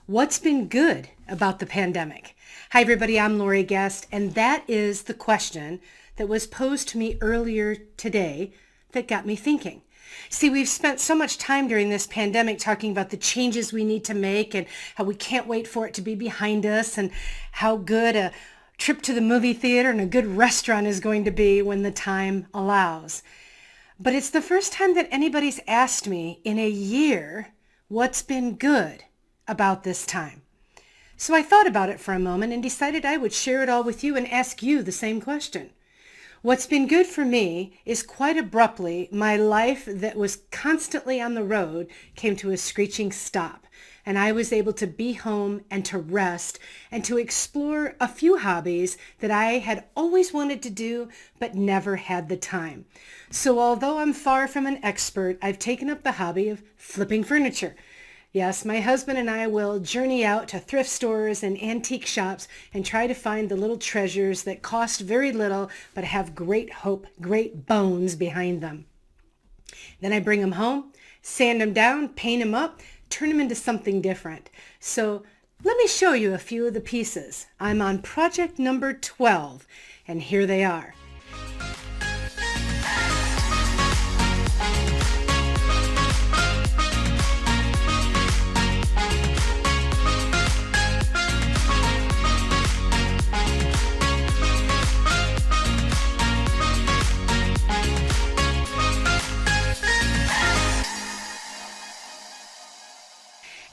What's been good about the pandemic? Hi, everybody. I'm Laurie Guest, and that is the question that was posed to me earlier today that got me thinking. See, we've spent so much time during this pandemic talking about the changes we need to make and how we can't wait for it to be behind us and how good a trip to the movie theater and a good restaurant is going to be when the time allows. But it's the first time that anybody's asked me in a year what's been good about this time. So I thought about it for a moment and decided I would share it all with you and ask you the same question. What's been good for me is quite abruptly my life that was constantly on the road came to a screeching stop, and I was able to be home and to rest and to explore a few hobbies that I had always wanted to do but never had the time. So although I'm far from an expert, I've taken up the hobby of flipping furniture. Yes, my husband and I will journey out to thrift stores and antique shops and try to find the little treasures that cost very little but have great hope, great bones behind them. Then I bring them home, sand them down, paint them up, turn them into something different. So let me show you a few of the pieces. I'm on project number 12, and here they are.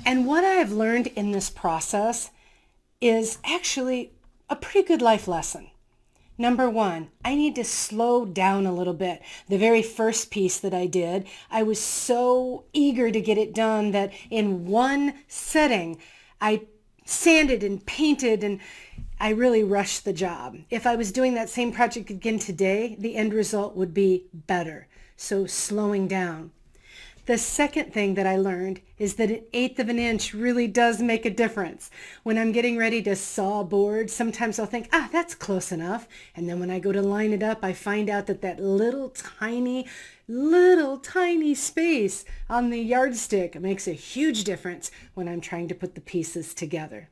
And what I've learned in this process is actually a pretty good life lesson. Number one, I need to slow down a little bit. The very first piece that I did, I was so eager to get it done that in one setting, I sanded and painted and I really rushed the job. If I was doing that same project again today, the end result would be better. So slowing down. The second thing that I learned is that an eighth of an inch really does make a difference. When I'm getting ready to saw board, sometimes I'll think, that's close enough. And then when I go to line it up, I find out that that little tiny space on the yardstick makes a huge difference when I'm trying to put the pieces together.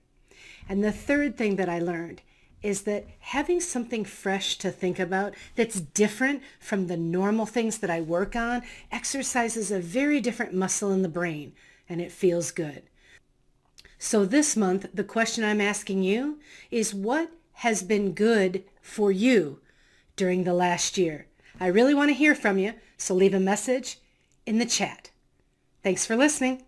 And the third thing that I learned is that having something fresh to think about that's different from the normal things that I work on exercises a very different muscle in the brain, and it feels good. So this month, the question I'm asking you is what has been good for you during the last year? I really want to hear from you, so leave a message in the chat. Thanks for listening.